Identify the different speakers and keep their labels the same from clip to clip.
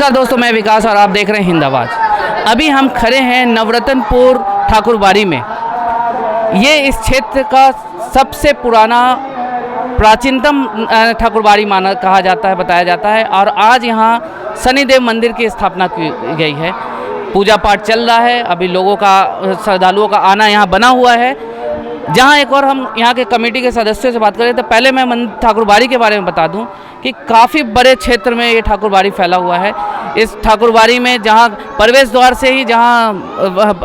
Speaker 1: नमस्कार दोस्तों, मैं विकास और आप देख रहे हैं हिंद आवाज़। अभी हम खड़े हैं नवरत्नपुर ठाकुरबाड़ी में। ये इस क्षेत्र का सबसे पुराना प्राचीनतम ठाकुरबाड़ी कहा जाता है, बताया जाता है। और आज यहाँ शनिदेव मंदिर की स्थापना की गई है। पूजा पाठ चल रहा है। अभी लोगों का, श्रद्धालुओं का आना यहाँ बना हुआ है। जहाँ एक और हम यहाँ के कमेटी के सदस्यों से बात करें तो पहले मैं ठाकुरबाड़ी के बारे में बता दूं कि काफ़ी बड़े क्षेत्र में ये ठाकुरबाड़ी फैला हुआ है। इस ठाकुरबाड़ी में जहाँ प्रवेश द्वार से ही जहाँ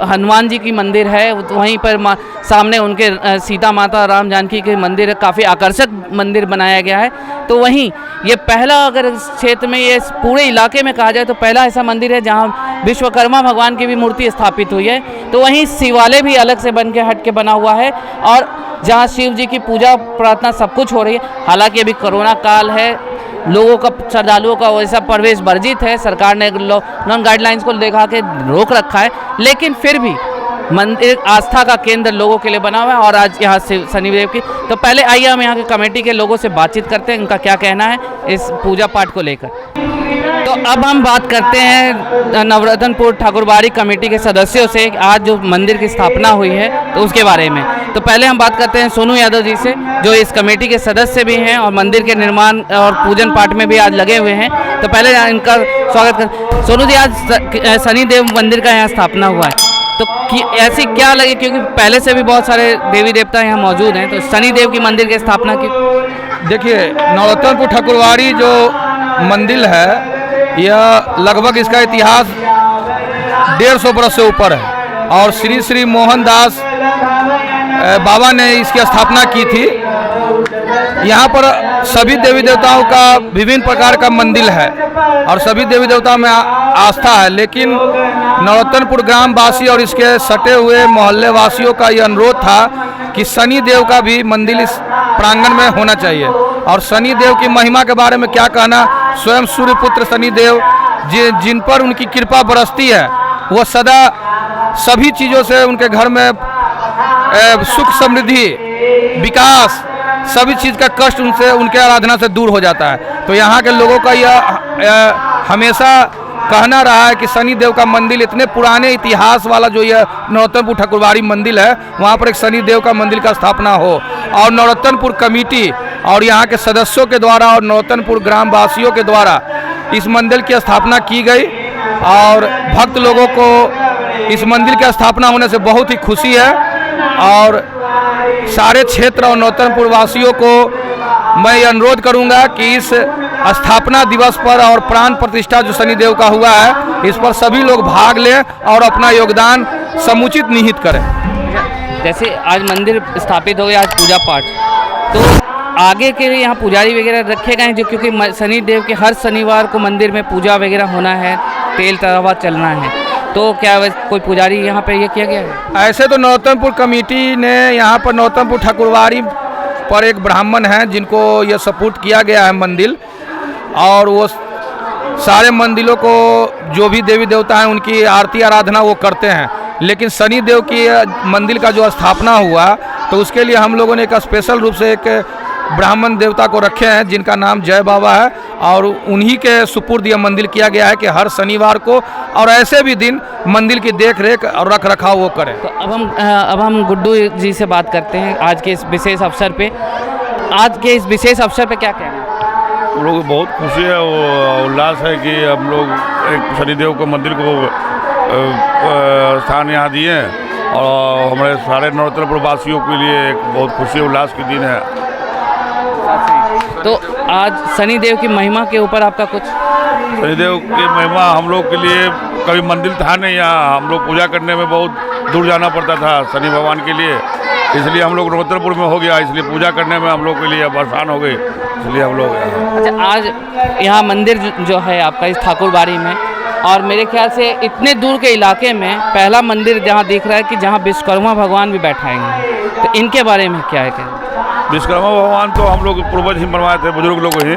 Speaker 1: हनुमान जी की मंदिर है, वहीं पर सामने उनके सीता माता राम जानकी के मंदिर है। काफ़ी आकर्षक मंदिर बनाया गया है। तो वहीं ये पहला, अगर इस क्षेत्र में, ये पूरे इलाके में कहा जाए तो पहला ऐसा मंदिर है जहाँ विश्वकर्मा भगवान की भी मूर्ति स्थापित हुई है। तो वहीं शिवालय भी अलग से बन के हट के बना हुआ है और जहाँ शिव जी की पूजा प्रार्थना सब कुछ हो रही है। हालांकि अभी कोरोना काल है, लोगों का, श्रद्धालुओं का वैसा प्रवेश वर्जित है। सरकार ने लॉकडाउन गाइडलाइंस को देखा के रोक रखा है, लेकिन फिर भी मंदिर आस्था का केंद्र लोगों के लिए बना हुआ है। और आज यहाँ से शनिदेव की, तो पहले आइए हम यहाँ के कमेटी के लोगों से बातचीत करते हैं, उनका क्या कहना है इस पूजा पाठ को लेकर। तो अब हम बात करते हैं नवरत्नपुर ठाकुरबाड़ी कमेटी के सदस्यों से, आज जो मंदिर की स्थापना हुई है तो उसके बारे में। तो पहले हम बात करते हैं सोनू यादव जी से, जो इस कमेटी के सदस्य भी हैं और मंदिर के निर्माण और पूजन पाठ में भी आज लगे हुए हैं। तो पहले इनका स्वागत कर। सोनू जी, आज शनिदेव मंदिर का यहाँ स्थापना हुआ है, तो ऐसी क्या लगी, क्योंकि पहले से भी बहुत सारे देवी देवता यहाँ मौजूद हैं, तो शनिदेव की मंदिर की स्थापना की?
Speaker 2: देखिए, नवरत्नपुर ठाकुरबाड़ी जो मंदिर है, यह लगभग इसका इतिहास 150 बरस से ऊपर है और श्री श्री मोहनदास बाबा ने इसकी स्थापना की थी। यहाँ पर सभी देवी देवताओं का विभिन्न प्रकार का मंदिर है और सभी देवी देवताओं में आस्था है, लेकिन नवरत्नपुर ग्राम वासी और इसके सटे हुए मोहल्ले वासियों का यह अनुरोध था कि शनि देव का भी मंदिर इस प्रांगण में होना चाहिए। और शनि देव की महिमा के बारे में क्या कहना, स्वयं सूर्यपुत्र शनि देव जिन पर उनकी कृपा बरसती है, वो सदा सभी चीज़ों से उनके घर में सुख समृद्धि विकास सभी चीज़ का कष्ट उनसे, उनके आराधना से दूर हो जाता है। तो यहाँ के लोगों का यह हमेशा कहना रहा है कि शनि देव का मंदिर, इतने पुराने इतिहास वाला जो यह नवरत्नपुर ठाकुरबाड़ी मंदिर है, वहाँ पर एक शनि देव का मंदिर का स्थापना हो। और नवरत्नपुर कमेटी और यहाँ के सदस्यों के द्वारा और नवरत्नपुर ग्राम वासियों के द्वारा इस मंदिर की स्थापना की गई और भक्त लोगों को इस मंदिर की स्थापना होने से बहुत ही खुशी है। और सारे क्षेत्र और नवरत्नपुर वासियों को मैं ये अनुरोध करूंगा कि इस स्थापना दिवस पर और प्राण प्रतिष्ठा जो शनिदेव का हुआ है, इस पर सभी लोग भाग लें और अपना योगदान समुचित निहित करें।
Speaker 1: जैसे आज मंदिर स्थापित हो गया, आज पूजा पाठ, तो आगे के लिए यहाँ पुजारी वगैरह रखे गए हैं, जो क्योंकि शनिदेव के हर शनिवार को मंदिर में पूजा वगैरह होना है, तेल तवा चलना है, तो क्या कोई पुजारी यहाँ पे ये किया गया है?
Speaker 2: ऐसे तो नवरत्नपुर कमेटी ने यहाँ पर नवरत्नपुर ठाकुरबाड़ी पर एक ब्राह्मण हैं जिनको यह सपोर्ट किया गया है मंदिर, और वो सारे मंदिरों को जो भी देवी देवता हैं उनकी आरती आराधना वो करते हैं। लेकिन शनि देव की मंदिर का जो स्थापना हुआ, तो उसके लिए हम लोगों ने एक स्पेशल रूप से एक ब्राह्मण देवता को रखे हैं जिनका नाम जय बाबा है, और उन्हीं के सुपुर्द यह मंदिर किया गया है कि हर शनिवार को और ऐसे भी दिन मंदिर की देख रेख और रख रखाव वो करें।
Speaker 1: तो अब हम गुड्डू जी से बात करते हैं आज के इस विशेष अवसर पे। आज के इस विशेष अवसर पे क्या कहना है?
Speaker 3: हम लोग बहुत खुशी है, वो उल्लास है कि हम लोग एक शनिदेव को मंदिर को स्थान यहाँ दिए हैं और हमारे सारे नवरत्नपुर वासियों के लिए एक बहुत खुशी उल्लास के दिन है।
Speaker 1: तो आज शनिदेव की महिमा के ऊपर आपका कुछ?
Speaker 3: शनिदेव की महिमा हम लोग के लिए, कभी मंदिर था नहीं यहाँ, हम लोग पूजा करने में बहुत दूर जाना पड़ता था शनि भगवान के लिए, इसलिए हम लोग नवरत्नपुर में हो गया, इसलिए पूजा करने में हम लोग के लिए आसान हो गई, इसलिए हम लोग।
Speaker 1: अच्छा, आज यहाँ मंदिर जो है आपका इस ठाकुरबाड़ी में, और मेरे ख्याल से इतने दूर के इलाके में पहला मंदिर जहाँ दिख रहा है कि जहाँ विश्वकर्मा भगवान भी बैठाएंगे, तो इनके बारे में क्या है?
Speaker 3: विश्वकर्मा भगवान तो हम लोग पूर्वज ही बनवाए थे, बुजुर्ग लोग ही,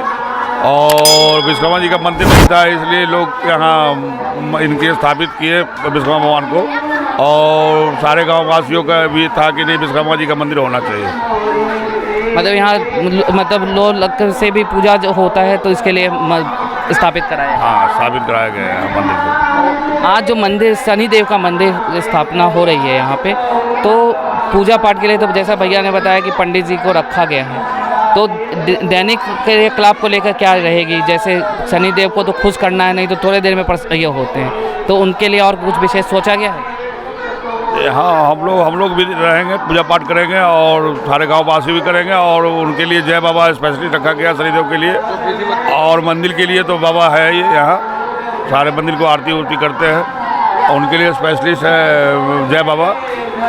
Speaker 3: और विश्वकर्मा जी का मंदिर नहीं था, इसलिए लोग यहाँ इनके स्थापित किए विश्वकर्मा भगवान को, और सारे गांव वासियों का भी था कि नहीं विश्वकर्मा जी का मंदिर होना चाहिए।
Speaker 1: मतलब यहाँ मतलब लोग से भी पूजा जो होता है, तो इसके लिए स्थापित कराया है।
Speaker 3: हाँ, स्थापित कराया गया है मंदिर को।
Speaker 1: आज जो मंदिर शनिदेव का मंदिर स्थापना हो रही है यहाँ पे, तो पूजा पाठ के लिए तो जैसा भैया ने बताया कि पंडित जी को रखा गया है, तो दैनिक क्रियाकलाप को लेकर क्या रहेगी? जैसे शनिदेव को तो खुश करना है, नहीं तो थोड़े देर में ये होते हैं, तो उनके लिए और कुछ विशेष सोचा गया है?
Speaker 3: हाँ, हम लोग भी रहेंगे, पूजा पाठ करेंगे और सारे गांव वासी भी करेंगे, और उनके लिए जय बाबा स्पेशली रखा गया शनिदेव के लिए, और मंदिर के लिए तो बाबा है ही यहाँ, सारे मंदिर को आरती उरती करते हैं, उनके लिए स्पेशलिस्ट है जय बाबा,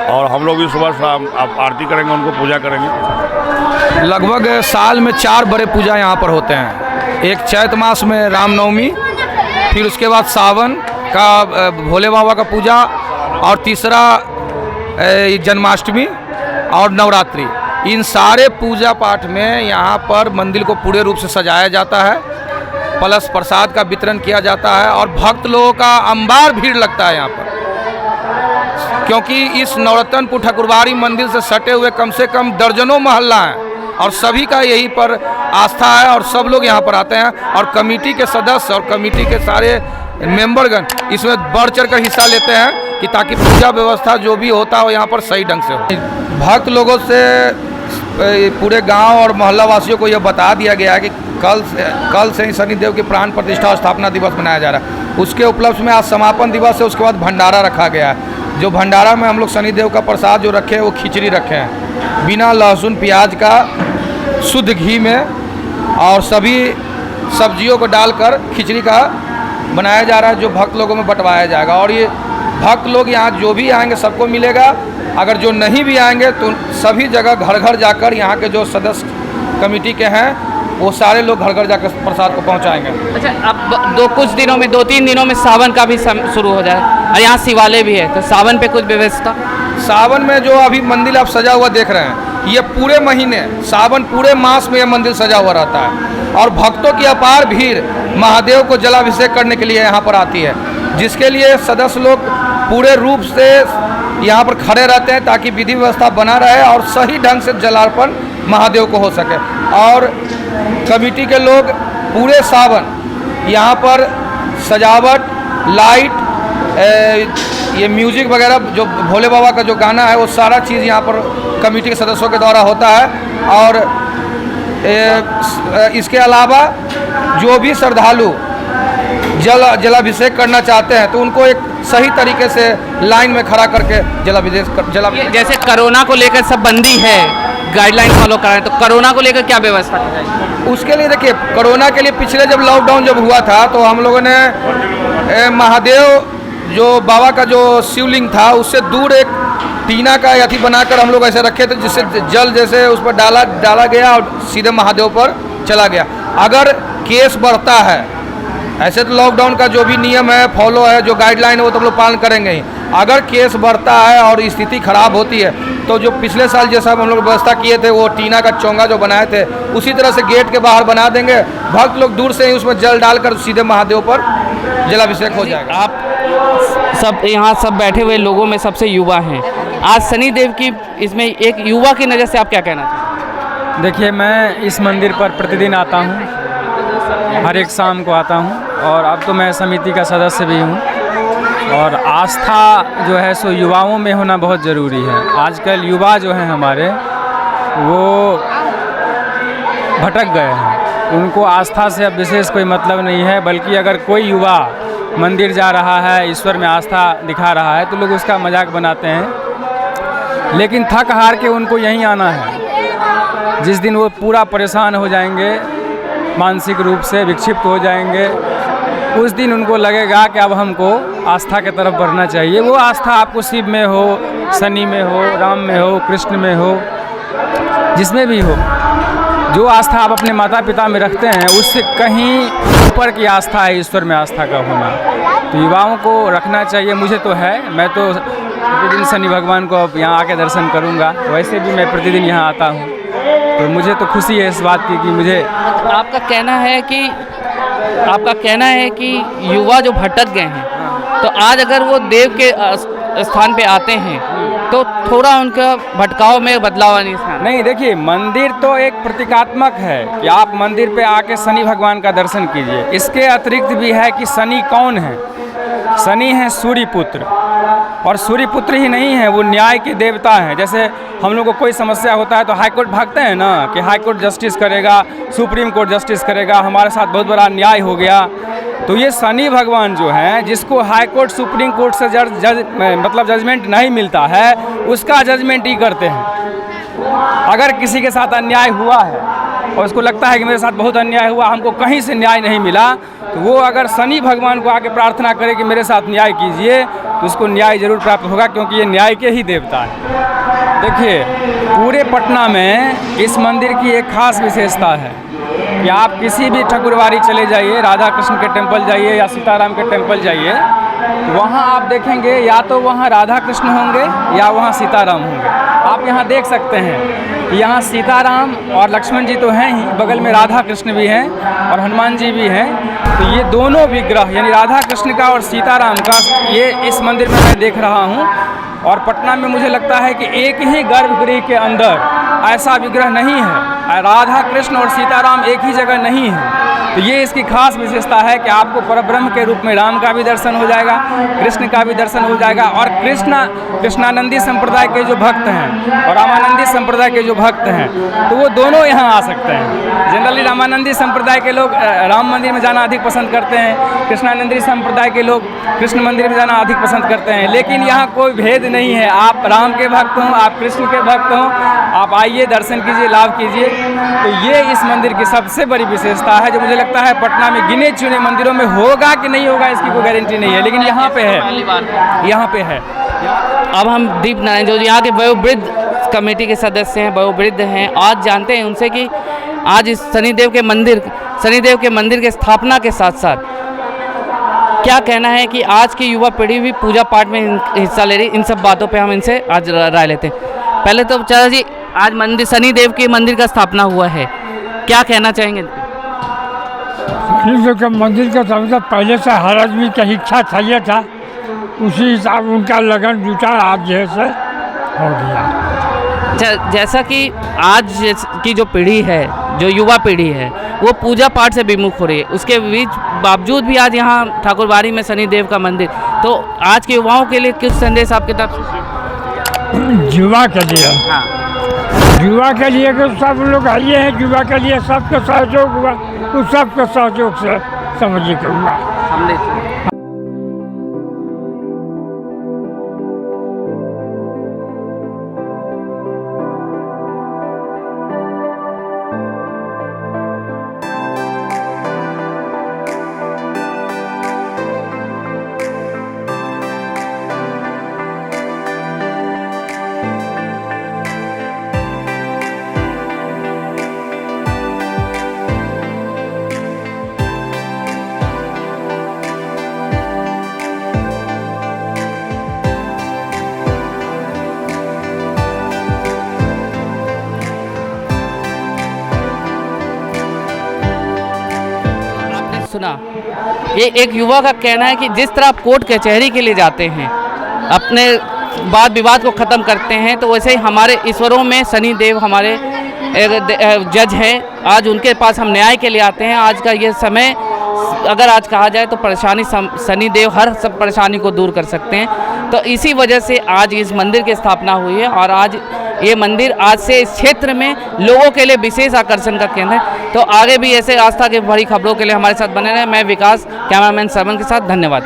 Speaker 3: और हम लोग भी सुबह शाम आरती करेंगे, उनको पूजा करेंगे।
Speaker 2: लगभग साल में 4 बड़े पूजा यहाँ पर होते हैं। एक चैत मास में रामनवमी, फिर उसके बाद सावन का भोले बाबा का पूजा, और तीसरा जन्माष्टमी और नवरात्रि। इन सारे पूजा पाठ में यहाँ पर मंदिर को पूरे रूप से सजाया जाता है, प्लस प्रसाद का वितरण किया जाता है, और भक्त लोगों का अंबार भीड़ लगता है यहाँ पर, क्योंकि इस नवरत्नपुर ठाकुरबाड़ी मंदिर से सटे हुए कम से कम दर्जनों मोहल्ला हैं, और सभी का यही पर आस्था है, और सब लोग यहाँ पर आते हैं, और कमेटी के सदस्य और कमेटी के सारे मेंबरगण इसमें बढ़ चढ़ कर हिस्सा लेते हैं, कि ताकि पूजा व्यवस्था जो भी होता है यहाँ पर सही ढंग से हो। भक्त लोगों से पूरे गांव और मोहल्ला वासियों को यह बता दिया गया है कि कल से ही शनिदेव की प्राण प्रतिष्ठा और स्थापना दिवस मनाया जा रहा है। उसके उपलक्ष्य में आज समापन दिवस है, उसके बाद भंडारा रखा गया है। जो भंडारा में हम लोग शनिदेव का प्रसाद जो रखे हैं वो खिचड़ी रखे हैं, बिना लहसुन प्याज का, शुद्ध घी में, और सभी सब्जियों को डालकर खिचड़ी का बनाया जा रहा है, जो भक्त लोगों में बंटवाया जाएगा। और ये भक्त लोग यहाँ जो भी आएंगे सबको मिलेगा, अगर जो नहीं भी आएंगे तो सभी जगह घर घर जाकर यहाँ के जो सदस्य कमेटी के हैं वो सारे लोग घर घर जाकर प्रसाद को पहुँचाएंगे।
Speaker 1: अच्छा, अब 2-3 दिनों में सावन का भी शुरू हो जाए, और यहाँ शिवालय भी है, तो सावन पे कुछ व्यवस्था?
Speaker 2: सावन में जो अभी मंदिर आप सजा हुआ देख रहे हैं, ये पूरे महीने सावन पूरे मास में यह मंदिर सजा हुआ रहता है, और भक्तों की अपार भीड़ महादेव को जलाभिषेक करने के लिए यहाँ पर आती है, जिसके लिए सदस्य लोग पूरे रूप से यहाँ पर खड़े रहते हैं, ताकि विधि व्यवस्था बना रहे और सही ढंग से जलार्पण महादेव को हो सके। और कमेटी के लोग पूरे सावन यहाँ पर सजावट, लाइट, ये म्यूजिक वगैरह, जो भोले बाबा का जो गाना है, वो सारा चीज़ यहाँ पर कमेटी के सदस्यों के द्वारा होता है। और इसके अलावा जो भी श्रद्धालु जलाभिषेक करना चाहते हैं तो उनको एक सही तरीके से लाइन में खड़ा करके जलाभिषेक।
Speaker 1: जैसे कोरोना को लेकर सब बंदी है, गाइडलाइन फॉलो कर रहे हैं, तो कोरोना को लेकर क्या व्यवस्था की जाएगी?
Speaker 2: उसके लिए देखिए, कोरोना के लिए पिछले जब लॉकडाउन जब हुआ था तो हम लोगों ने महादेव जो बाबा का जो शिवलिंग था उससे दूर एक टीना का अथी बनाकर हम लोग ऐसे रखे थे, जिससे जल जैसे उस पर डाला गया और सीधे महादेव पर चला गया। अगर केस बढ़ता है, ऐसे तो लॉकडाउन का जो भी नियम है, फॉलो है, जो गाइडलाइन है, वो तो हम लोग पालन करेंगे ही। अगर केस बढ़ता है और स्थिति खराब होती है तो जो पिछले साल जैसा हम लोग व्यवस्था किए थे, वो टीना का चोंगा जो बनाए थे उसी तरह से गेट के बाहर बना देंगे, भक्त लोग दूर से ही उसमें जल डालकर सीधे महादेव पर जलाभिषेक हो जाएगा।
Speaker 1: आप सब यहाँ सब बैठे हुए लोगों में सबसे युवा हैं, आज शनिदेव की इसमें एक युवा की नज़र से आप क्या कहना चाहते हैं?
Speaker 4: देखिए, मैं इस मंदिर पर प्रतिदिन आता हूँ, हर एक शाम को आता हूँ, और अब तो मैं समिति का सदस्य भी हूँ। और आस्था जो है सो युवाओं में होना बहुत ज़रूरी है। आजकल युवा जो हैं हमारे, वो भटक गए हैं, उनको आस्था से अब विशेष कोई मतलब नहीं है, बल्कि अगर कोई युवा मंदिर जा रहा है, ईश्वर में आस्था दिखा रहा है, तो लोग उसका मजाक बनाते हैं। लेकिन थक हार के उनको यहीं आना है। जिस दिन वो पूरा परेशान हो जाएंगे, मानसिक रूप से विक्षिप्त हो जाएंगे, उस दिन उनको लगेगा कि अब हमको आस्था की तरफ बढ़ना चाहिए। वो आस्था आपको शिव में हो, शनि में हो, राम में हो, कृष्ण में हो, जिसमें भी हो, जो आस्था आप अपने माता पिता में रखते हैं उससे कहीं ऊपर की आस्था है ईश्वर में आस्था का होना। तो युवाओं को रखना चाहिए। मुझे तो है, मैं तो प्रतिदिन शनि भगवान को अब यहाँ आके दर्शन करूँगा, वैसे भी मैं प्रतिदिन यहाँ आता हूँ, तो मुझे तो खुशी है इस बात की कि मुझे।
Speaker 1: आपका कहना है कि युवा जो भटक गए हैं, तो आज अगर वो देव के स्थान पे आते हैं तो तो थोड़ा उनका भटकाव में बदलाव नहीं था।
Speaker 4: नहीं, देखिए, मंदिर तो एक प्रतीकात्मक है कि आप मंदिर पे आके शनि भगवान का दर्शन कीजिए। इसके अतिरिक्त भी है कि शनि कौन है। शनि है सूर्य पुत्र, और सूर्य पुत्र ही नहीं है, वो न्याय के देवता हैं। जैसे हम लोग को कोई समस्या होता है तो हाई कोर्ट भागते हैं ना, कि हाई कोर्ट जस्टिस करेगा, सुप्रीम कोर्ट जस्टिस करेगा, हमारे साथ बहुत बड़ा अन्याय हो गया। तो ये शनि भगवान जो हैं, जिसको हाई कोर्ट सुप्रीम कोर्ट से मतलब जजमेंट नहीं मिलता है, उसका जजमेंट ही करते हैं। अगर किसी के साथ अन्याय हुआ है और उसको लगता है कि मेरे साथ बहुत अन्याय हुआ, हमको कहीं से न्याय नहीं मिला, तो वो अगर शनि भगवान को आके प्रार्थना करे कि मेरे साथ न्याय कीजिए, तो उसको न्याय जरूर प्राप्त होगा, क्योंकि ये न्याय के ही देवता है। देखिए, पूरे पटना में इस मंदिर की एक खास विशेषता है कि आप किसी भी ठाकुरवाड़ी चले जाइए, राधा कृष्ण के टेम्पल जाइए या सीताराम के टेम्पल जाइए, वहाँ आप देखेंगे या तो वहाँ राधा कृष्ण होंगे या वहाँ सीताराम होंगे। आप यहाँ देख सकते हैं कि यहाँ सीताराम और लक्ष्मण जी तो हैं ही, बगल में राधा कृष्ण भी हैं और हनुमान जी भी हैं। तो ये दोनों विग्रह, यानी राधा कृष्ण का और सीताराम का, ये इस मंदिर में मैं देख रहा हूँ। और पटना में मुझे लगता है कि एक ही गर्भगृह के अंदर ऐसा विग्रह नहीं है, राधा कृष्ण और सीताराम एक ही जगह नहीं है। तो ये इसकी खास विशेषता है कि आपको परब्रह्म के रूप में राम का भी दर्शन हो जाएगा, कृष्ण का भी दर्शन हो जाएगा, और कृष्णानंदी संप्रदाय के जो भक्त हैं और रामानंदी संप्रदाय के जो भक्त हैं, तो वो दोनों यहाँ आ सकते हैं। जनरली रामानंदी संप्रदाय के लोग राम मंदिर में जाना अधिक पसंद करते हैं, कृष्णानंदी संप्रदाय के लोग कृष्ण मंदिर में जाना अधिक पसंद करते हैं। लेकिन यहाँ कोई भेद नहीं है, आप राम के भक्त हों, आप कृष्ण के भक्त हों, आप आइए, दर्शन कीजिए, लाभ कीजिए। तो ये इस मंदिर की सबसे बड़ी विशेषता है, जो मुझे लगता है पटना में गिने चुने मंदिरों में होगा कि नहीं होगा इसकी कोई गारंटी नहीं है, लेकिन यहाँ पे है, यहाँ पे है।
Speaker 1: अब हम दीप नारायण जो यहाँ के वयोवृद्ध कमेटी के सदस्य हैं, वयोवृद्ध हैं, आज जानते हैं उनसे कि आज इस शनिदेव के मंदिर के स्थापना के साथ साथ क्या कहना है कि आज की युवा पीढ़ी भी पूजा पाठ में हिस्सा ले रही। इन सब बातों पे हम इनसे आज राय लेते हैं। पहले तो चाचा जी, आज मंदिर शनिदेव के मंदिर का स्थापना हुआ है, क्या कहना चाहेंगे?
Speaker 5: शनिदेव के मंदिर का स्थापना पहले से हर आदमी की इच्छा था, ये था, उसी हिसाब उनका लगन जुटा, आज जैसे हो गया।
Speaker 1: जैसा कि आज की जो पीढ़ी है, जो युवा पीढ़ी है, वो पूजा पाठ से विमुख हो रही है, उसके बीच बावजूद भी आज यहाँ ठाकुरबाड़ी में शनिदेव का मंदिर, तो आज के युवाओं के लिए कुछ संदेश आपके तरफ?
Speaker 5: युवा के लिए,
Speaker 1: हाँ,
Speaker 5: युवा के लिए कि सब लोग आइए हैं, युवा के लिए सबके सहयोग हुआ, उस सबके सहयोग से समझिए के हुआ।
Speaker 1: हमने सुना, ये एक युवा का कहना है कि जिस तरह आप कोर्ट कचहरी के लिए जाते हैं, अपने वाद विवाद को ख़त्म करते हैं, तो वैसे ही हमारे ईश्वरों में शनिदेव हमारे जज हैं। आज उनके पास हम न्याय के लिए आते हैं। आज का ये समय अगर आज कहा जाए तो परेशानी शनिदेव हर सब परेशानी को दूर कर सकते हैं। तो इसी वजह से आज इस मंदिर की स्थापना हुई है और आज ये मंदिर आज से इस क्षेत्र में लोगों के लिए विशेष आकर्षण का केंद्र है। तो आगे भी ऐसे आस्था की भरी खबरों के लिए हमारे साथ बने रहें। मैं विकास, कैमरामैन सरवन के साथ, धन्यवाद।